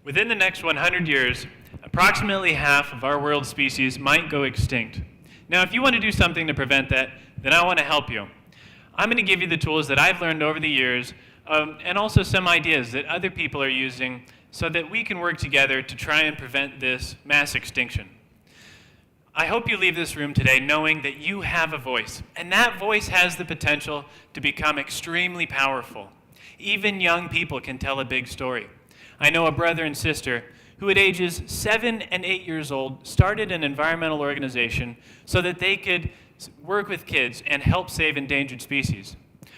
Within the next 100 years, approximately half of our world species might go extinct. Now, if you want to do something to prevent that, then I want to help you. I'm going to give you the tools that I've learned over the years, and also some ideas that other people are using so that we can work together to try and prevent this mass extinction. I hope you leave this room today knowing that you have a voice, and that voice has the potential to become extremely powerful. Even young people can tell a big story. I know a brother and sister who at ages 7 and 8 years old started an environmental organization so that they could work with kids and help save endangered species.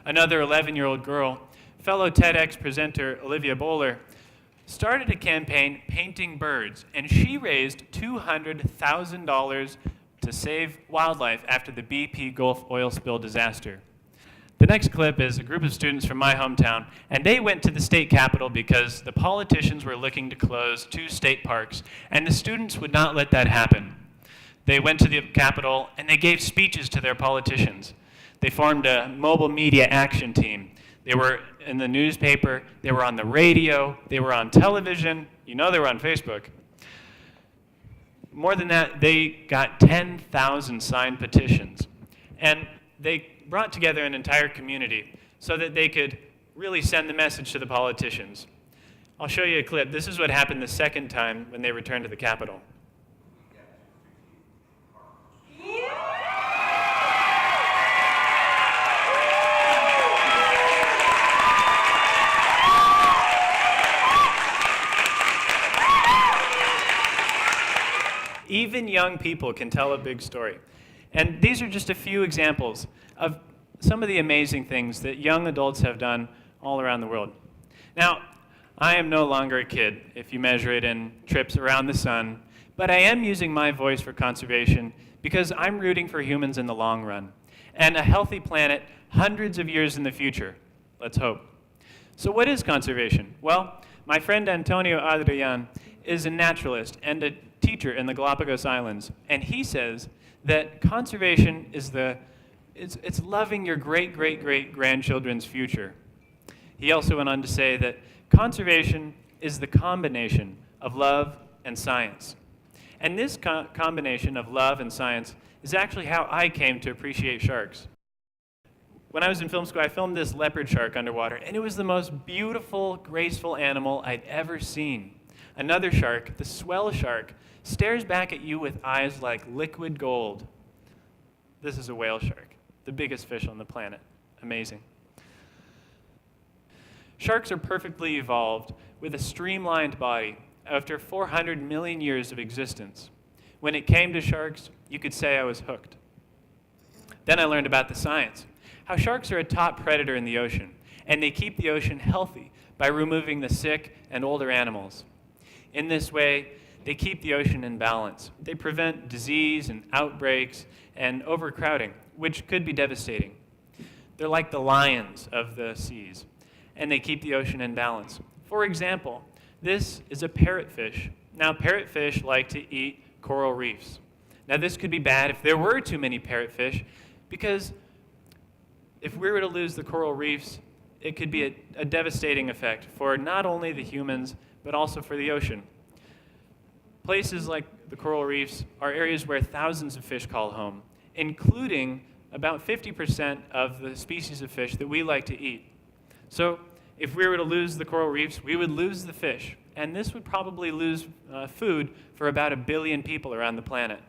Another 11-year-old girl, fellow TEDx presenter Olivia Bowler, started a campaign painting birds, and she raised $200,000 to save wildlife after the BP Gulf oil spill disaster. The next clip is a group of students from my hometown, and they went to the state capitol because the politicians were looking to close 2 state parks, and the students would not let that happen. They went to the capitol, and they gave speeches to their politicians. They formed a mobile media action team. They were in the newspaper, they were on the radio, they were on television, you know they were on Facebook. More than that, they got 10,000 signed petitions. And they brought together an entire community so that they could really send the message to the politicians. I'll show you a clip. This is what happened the second time when they returned to the Capitol. Even young people can tell a big story. And these are just a few examples of some of the amazing things that young adults have done all around the world. Now, I am no longer a kid, if you measure it in trips around the sun, but I am using my voice for conservation because I'm rooting for humans in the long run, and a healthy planet hundreds of years in the future. Let's hope. So what is conservation? Well, my friend Antonio Adrian is a naturalist and a teacher in the Galapagos Islands, and he says that conservation is it's loving your great-great-great-grandchildren's future. He also went on to say that conservation is the combination of love and science. And this combination of love and science is actually how I came to appreciate sharks. When I was in film school, I filmed this leopard shark underwater, and it was the most beautiful, graceful animal I'd ever seen. Another shark, the swell shark, stares back at you with eyes like liquid gold. This is a whale shark, the biggest fish on the planet. Amazing. Sharks are perfectly evolved with a streamlined body after 400 million years of existence. When it came to sharks, you could say I was hooked. Then I learned about the science, how sharks are a top predator in the ocean, and they keep the ocean healthy by removing the sick and older animals. In this way, they keep the ocean in balance. They prevent disease and outbreaks and overcrowding, which could be devastating. They're like the lions of the seas, and they keep the ocean in balance. For example, this is a parrotfish. Now, parrotfish like to eat coral reefs. Now, this could be bad if there were too many parrotfish, because if we were to lose the coral reefs, it could be a devastating effect for not only the humans, but also for the ocean. Places like the coral reefs are areas where thousands of fish call home, including about 50% of the species of fish that we like to eat. So if we were to lose the coral reefs, we would lose the fish, and this would probably lose food for about 1 billion people around the planet.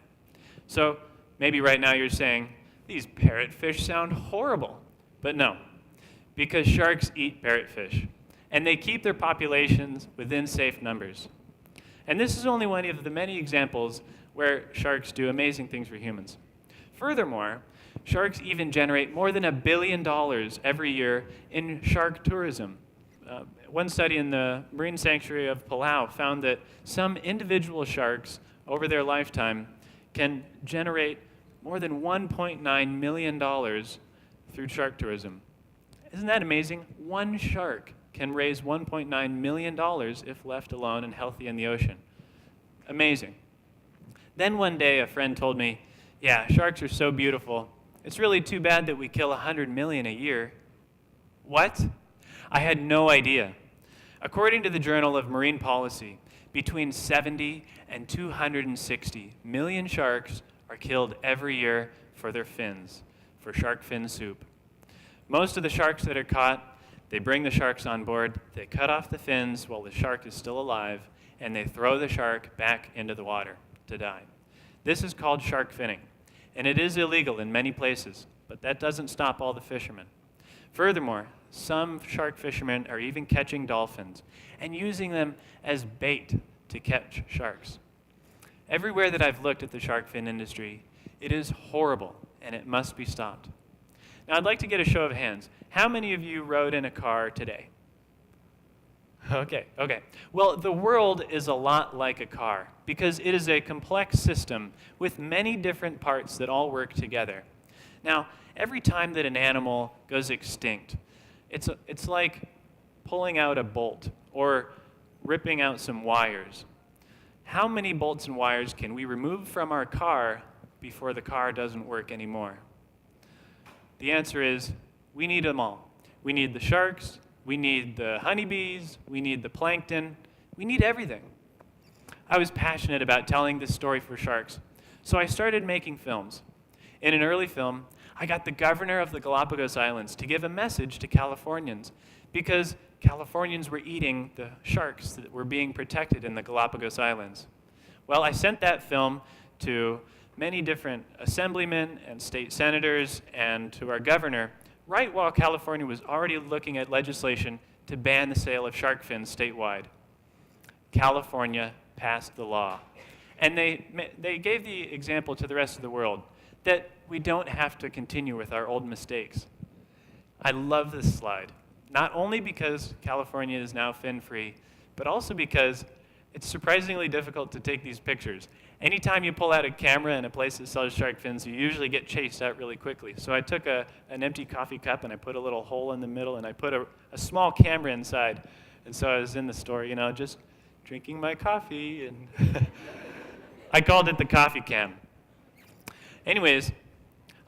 So maybe right now you're saying, these parrotfish sound horrible. But no, because sharks eat parrotfish, and they keep their populations within safe numbers. And this is only one of the many examples where sharks do amazing things for humans. Furthermore, sharks even generate more than $1 billion every year in shark tourism. One study in the Marine Sanctuary of Palau found that some individual sharks over their lifetime can generate more than $1.9 million through shark tourism. Isn't that amazing? One shark can raise $1.9 million if left alone and healthy in the ocean. Amazing. Then one day a friend told me, yeah, sharks are so beautiful. It's really too bad that we kill 100 million a year. What? I had no idea. According to the Journal of Marine Policy, between 70 and 260 million sharks are killed every year for their fins, for shark fin soup. Most of the sharks that are caught, they bring the sharks on board, they cut off the fins while the shark is still alive, and they throw the shark back into the water to die. This is called shark finning, and it is illegal in many places, but that doesn't stop all the fishermen. Furthermore, some shark fishermen are even catching dolphins and using them as bait to catch sharks. Everywhere that I've looked at the shark fin industry, it is horrible and it must be stopped. Now I'd like to get a show of hands. How many of you rode in a car today? Okay. Well, the world is a lot like a car because it is a complex system with many different parts that all work together. Now, every time that an animal goes extinct, it's like pulling out a bolt or ripping out some wires. How many bolts and wires can we remove from our car before the car doesn't work anymore? The answer is we need them all. We need the sharks, we need the honeybees, we need the plankton, we need everything. I was passionate about telling this story for sharks, so I started making films. In an early film, I got the governor of the Galapagos Islands to give a message to Californians because Californians were eating the sharks that were being protected in the Galapagos Islands. Well, I sent that film to many different assemblymen and state senators and to our governor right while California was already looking at legislation to ban the sale of shark fins statewide. California passed the law. And they gave the example to the rest of the world that we don't have to continue with our old mistakes. I love this slide, not only because California is now fin-free, but also because it's surprisingly difficult to take these pictures. Anytime you pull out a camera in a place that sells shark fins, you usually get chased out really quickly. So I took an empty coffee cup and I put a little hole in the middle and I put a small camera inside. And so I was in the store, just drinking my coffee, and I called it the coffee cam. Anyways,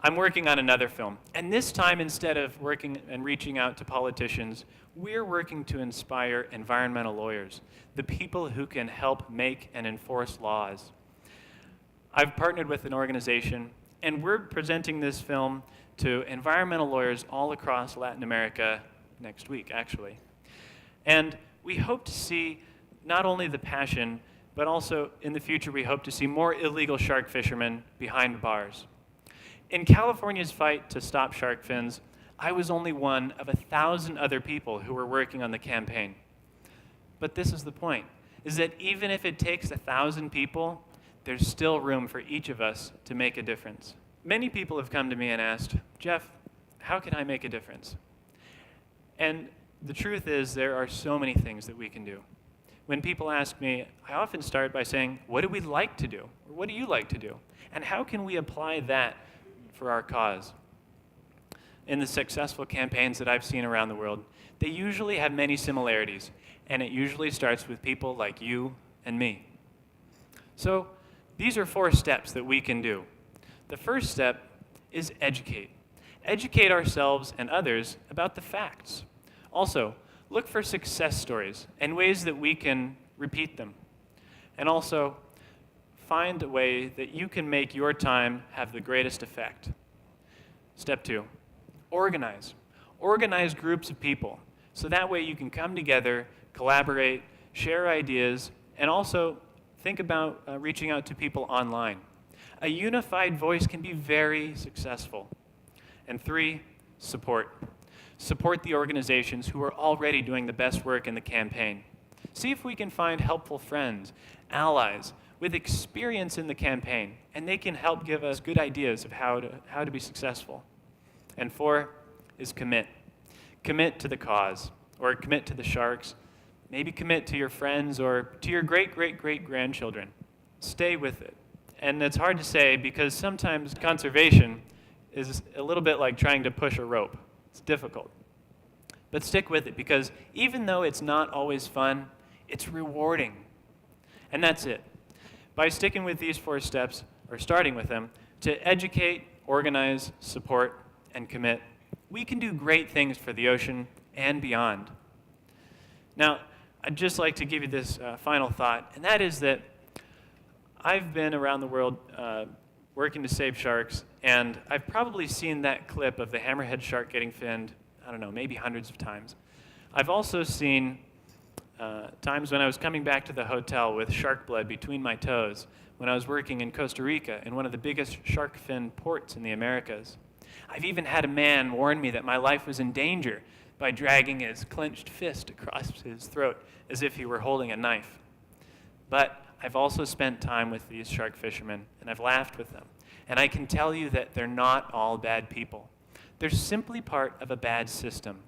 I'm working on another film. And this time, instead of working and reaching out to politicians, we're working to inspire environmental lawyers, the people who can help make and enforce laws. I've partnered with an organization, and we're presenting this film to environmental lawyers all across Latin America next week, actually. And we hope to see not only the passion, but also in the future we hope to see more illegal shark fishermen behind bars. In California's fight to stop shark fins, I was only one of 1,000 other people who were working on the campaign. But this is the point, is that even if it takes 1,000 people, there's still room for each of us to make a difference. Many people have come to me and asked, Jeff, how can I make a difference? And the truth is there are so many things that we can do. When people ask me, I often start by saying, what do we like to do? Or what do you like to do? And how can we apply that for our cause? In the successful campaigns that I've seen around the world, they usually have many similarities, and it usually starts with people like you and me. So these are 4 steps that we can do. The first step is educate. Educate ourselves and others about the facts. Also, look for success stories and ways that we can repeat them. And also, find a way that you can make your time have the greatest effect. Step 2, organize. Organize groups of people, so that way you can come together, collaborate, share ideas, and also think about reaching out to people online. A unified voice can be very successful. And 3, support. Support the organizations who are already doing the best work in the campaign. See if we can find helpful friends, allies, with experience in the campaign, and they can help give us good ideas of how to be successful. And 4 is commit. Commit to the cause, or commit to the sharks. Maybe commit to your friends or to your great-great-great-grandchildren. Stay with it. And it's hard to say because sometimes conservation is a little bit like trying to push a rope. It's difficult. But stick with it because even though it's not always fun, it's rewarding. And that's it. By sticking with these 4 steps, or starting with them, to educate, organize, support, and commit, we can do great things for the ocean and beyond. Now, I'd just like to give you this final thought, and that is that I've been around the world working to save sharks, and I've probably seen that clip of the hammerhead shark getting finned, I don't know, maybe hundreds of times. I've also seen times when I was coming back to the hotel with shark blood between my toes when I was working in Costa Rica in one of the biggest shark fin ports in the Americas. I've even had a man warn me that my life was in danger by dragging his clenched fist across his throat as if he were holding a knife. But I've also spent time with these shark fishermen, and I've laughed with them. And I can tell you that they're not all bad people. They're simply part of a bad system.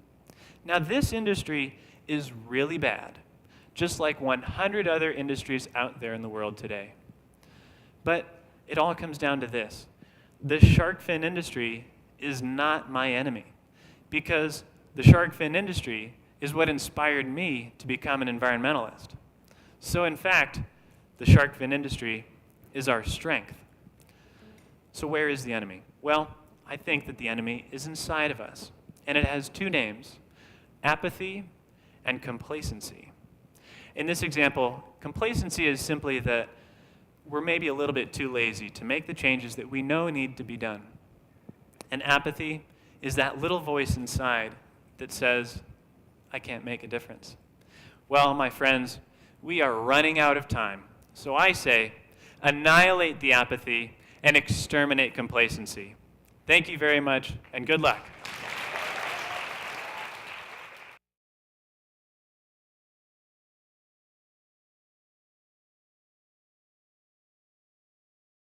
Now, this industry is really bad, just like 100 other industries out there in the world today. But it all comes down to this. The shark fin industry is not my enemy, because the shark fin industry is what inspired me to become an environmentalist. So in fact, the shark fin industry is our strength. So where is the enemy? Well, I think that the enemy is inside of us, and it has two names: apathy and complacency. In this example, complacency is simply that we're maybe a little bit too lazy to make the changes that we know need to be done. And apathy is that little voice inside that says, I can't make a difference. Well, my friends, we are running out of time. So I say, annihilate the apathy and exterminate complacency. Thank you very much, and good luck.